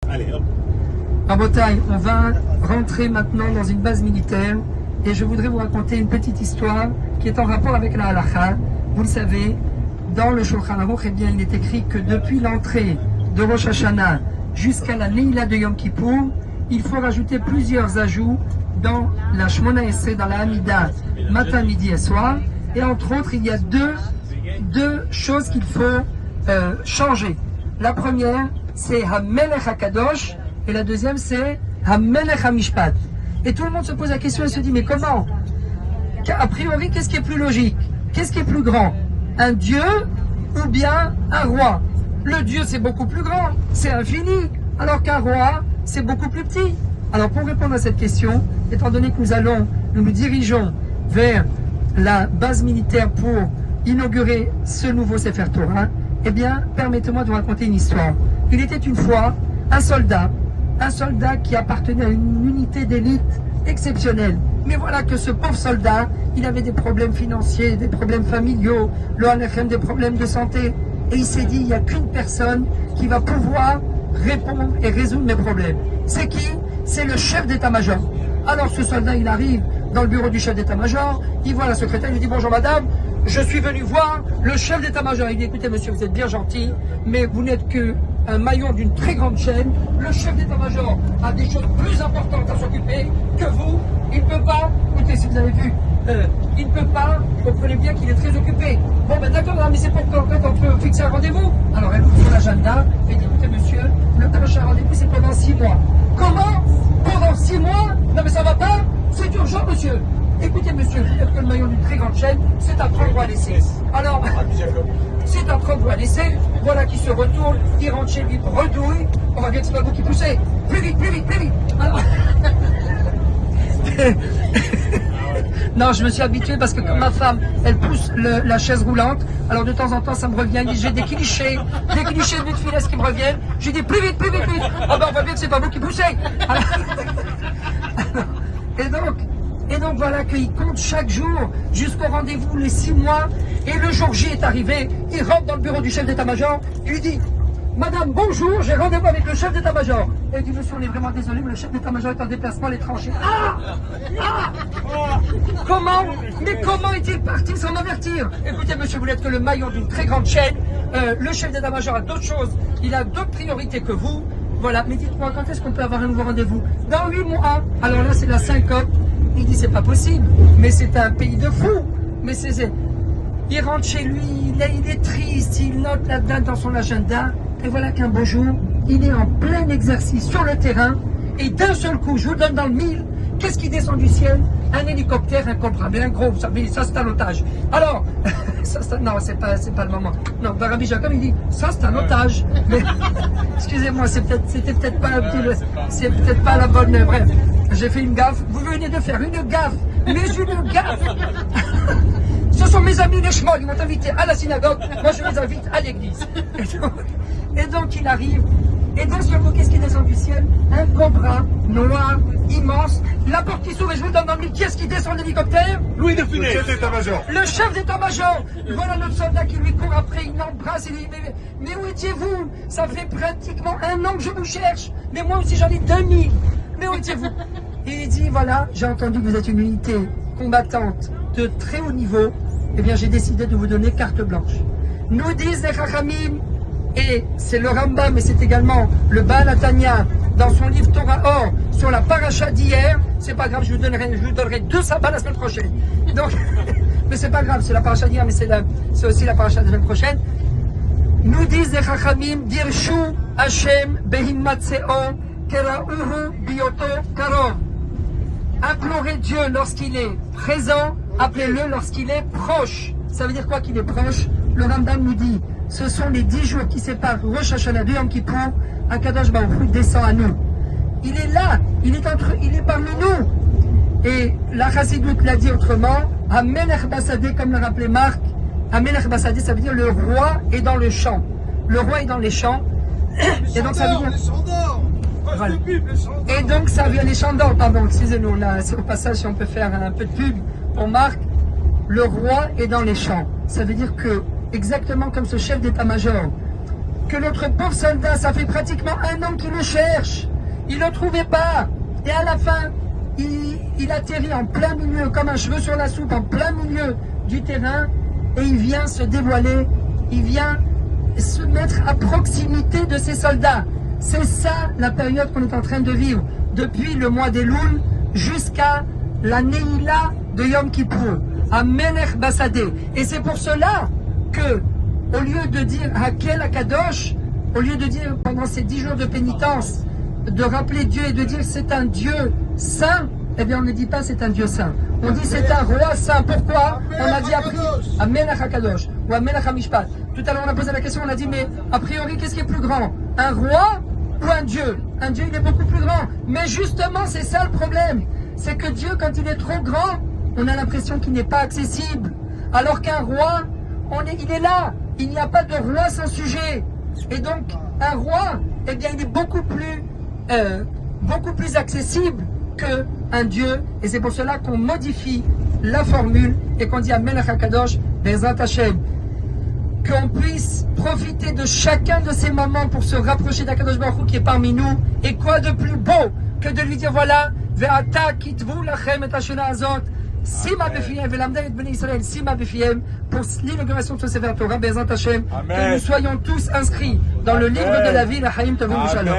Allez, hop. Rabotai, on va rentrer maintenant dans une base militaire et je voudrais vous raconter une petite histoire qui est en rapport avec la halakha. Vous le savez, dans le Shulchan Aruch, eh bien, il est écrit que depuis l'entrée de Rosh Hashanah jusqu'à la Neila de Yom Kippour, il faut rajouter plusieurs ajouts dans la Shmona Esrei, dans la Hamida, matin, midi et soir. Et entre autres, il y a deux choses qu'il faut changer. La première, c'est Hamelech HaKadosh, et la deuxième, c'est Hamelech HaMishpat. Et tout le monde se pose la question et se dit, mais comment? A priori, qu'est-ce qui est plus logique? Qu'est-ce qui est plus grand? Un dieu ou bien un roi? Le dieu, c'est beaucoup plus grand, c'est infini, alors qu'un roi, c'est beaucoup plus petit. Alors, pour répondre à cette question, étant donné que nous nous dirigeons vers la base militaire pour inaugurer ce nouveau Sefer Torah, eh bien, permettez-moi de vous raconter une histoire. Il était une fois un soldat qui appartenait à une unité d'élite exceptionnelle. Mais voilà que ce pauvre soldat, il avait des problèmes financiers, des problèmes familiaux, des problèmes de santé. Et il s'est dit, il n'y a qu'une personne qui va pouvoir répondre et résoudre mes problèmes. C'est qui? C'est le chef d'état-major. Alors ce soldat, il arrive dans le bureau du chef d'état-major, il voit la secrétaire, il lui dit, bonjour madame, je suis venu voir le chef d'état-major. Il dit, écoutez monsieur, vous êtes bien gentil, mais vous n'êtes qu'un maillon d'une très grande chaîne. Le chef d'état-major a des choses plus importantes à s'occuper que vous. Il ne peut pas, écoutez, si vous avez vu, il ne peut pas, vous comprenez bien qu'il est très occupé. Bon ben d'accord, mais c'est pour quand on peut fixer un rendez-vous. Alors elle ouvre l'agenda et dit, écoutez monsieur, le prochain rendez-vous c'est pendant 6 mois. Comment? Pendant 6 mois? Non mais ça va pas? C'est urgent monsieur. Écoutez monsieur, vous êtes que le maillon d'une très grande chaîne, c'est à prendre ou à laisser. Alors, c'est à prendre ou à laisser, voilà qui se retourne, il rentre chez lui redouille, on va bien que c'est pas vous qui poussez. Plus vite, plus vite, plus vite. Alors... Non, je me suis habitué parce que comme ma femme, elle pousse la chaise roulante, alors de temps en temps ça me revient, j'ai des clichés de vite finesse qui me reviennent, j'ai dit plus vite, plus vite, plus vite. Ah ben on voit bien que c'est pas vous qui poussez. Alors... Et donc voilà qu'il compte chaque jour jusqu'au rendez-vous, les 6 mois, et le jour J est arrivé, il rentre dans le bureau du chef d'état-major, il lui dit, madame, bonjour, j'ai rendez-vous avec le chef d'état-major. Et il dit, monsieur, on est vraiment désolé, mais le chef d'état-major est en déplacement à l'étranger. Comment? Mais comment est-il parti sans m'avertir? Écoutez, monsieur, vous n'êtes que le maillon d'une très grande chaîne, le chef d'état-major a d'autres choses, il a d'autres priorités que vous. Voilà, mais dites-moi, quand est-ce qu'on peut avoir un nouveau rendez-vous? Dans 8 mois. Alors là, c'est la syncope. Il dit, c'est pas possible, mais c'est un pays de fous. Mais il rentre chez lui, il est triste, il note la date dans son agenda, et voilà qu'un beau jour, il est en plein exercice sur le terrain, et d'un seul coup, je vous donne dans le mille, qu'est-ce qui descend du ciel? Un hélicoptère, un cobra, mais un gros, vous savez, ça c'est un otage. Alors, non, c'est pas le moment. Non, Rabbi Jacob, il dit, ça c'est un otage. Mais, excusez-moi, c'était peut-être pas c'est peut-être pas la bonne, bref. J'ai fait une gaffe. Vous venez de faire une gaffe, mais une gaffe. Ce sont mes amis les chemins, ils m'ont invité à la synagogue, moi je les invite à l'église. Et donc il arrive, et d'un seul coup, qu'est-ce qui descend du ciel? Un cobra noir, immense, la porte qui s'ouvre, et je vous donne dans le mille, qui est-ce qui descend de l'hélicoptère? Louis de Funès, le chef d'état-major. Le chef d'état-major. Voilà notre soldat qui lui court après, il l'embrasse, et il dit, mais où étiez-vous? Ça fait pratiquement 1 an que je vous cherche, mais moi aussi j'en ai 2000. Mais où étiez-vous? Et il dit, voilà, j'ai entendu que vous êtes une unité combattante de très haut niveau, eh bien j'ai décidé de vous donner carte blanche. Nous disent les Chachamim, et c'est le Rambam, mais c'est également le Baal Hatanya, dans son livre Torah Or, sur la paracha d'hier, c'est pas grave, je vous donnerai 2 sabbats la semaine prochaine. Donc, mais c'est pas grave, c'est la paracha d'hier, mais c'est aussi la paracha de la semaine prochaine. Nous disent les Chachamim, Dirshu Hashem Behimmatseo Kerauhu Bioto Karov. Implorer Dieu lorsqu'il est présent, appelez-le lorsqu'il est proche. Ça veut dire quoi qu'il est proche? Le Rambam nous dit, ce sont les 10 jours qui séparent Rosh Hashanah de Yom Kippour, Akadosh Baruch Hu descend à nous. Il est là, il est parmi nous. Et la Chassidoute l'a dit autrement, Amelech Basadé, comme l'a rappelé Marc, Amelech Basadé, ça veut dire le roi est dans le champ. Le roi est dans les champs. Et donc ça veut dire... Voilà. Et donc ça vient les champs d'or, pardon, excusez-nous, au passage si on peut faire un peu de pub pour Marc, le roi est dans les champs. Ça veut dire que, exactement comme ce chef d'état-major, que notre pauvre soldat, ça fait pratiquement 1 an qu'il le cherche. Il ne le trouvait pas. Et à la fin, il atterrit en plein milieu, comme un cheveu sur la soupe, en plein milieu du terrain, et il vient se dévoiler, il vient se mettre à proximité de ses soldats. C'est ça la période qu'on est en train de vivre, depuis le mois d'Elul jusqu'à la Neila de Yom Kippour, à Melech Bassadeh. Et c'est pour cela que, au lieu de dire Hakel Akadosh, au lieu de dire pendant ces 10 jours de pénitence, de rappeler Dieu et de dire c'est un Dieu saint, eh bien on ne dit pas c'est un Dieu saint. On dit c'est un roi saint. Pourquoi? On a dit appris à Melech Akadosh ou à Melech Hamishpat. Tout à l'heure on a posé la question, on a dit mais a priori qu'est-ce qui est plus grand? Un roi ou un Dieu? Un Dieu il est beaucoup plus grand. Mais justement c'est ça le problème. C'est que Dieu quand il est trop grand, on a l'impression qu'il n'est pas accessible. Alors qu'un roi, il est là. Il n'y a pas de roi sans sujet. Et donc un roi, eh bien il est beaucoup plus accessible qu'un Dieu, et c'est pour cela qu'on modifie la formule et qu'on dit à Melech HaKadosh, Bezrat Hashem, qu'on puisse profiter de chacun de ces moments pour se rapprocher d'Akadosh Baruch Hu qui est parmi nous. Et quoi de plus beau que de lui dire voilà, Ve'ata kitvu lachem et hashana azot, Sima befiem, ve'lamda et bnei Israël, Sima befiem, pour l'inauguration de ce Sefer Torah, Bezrat Hashem, que nous soyons tous inscrits dans le livre de la vie, la Chaim Tovim Shalom.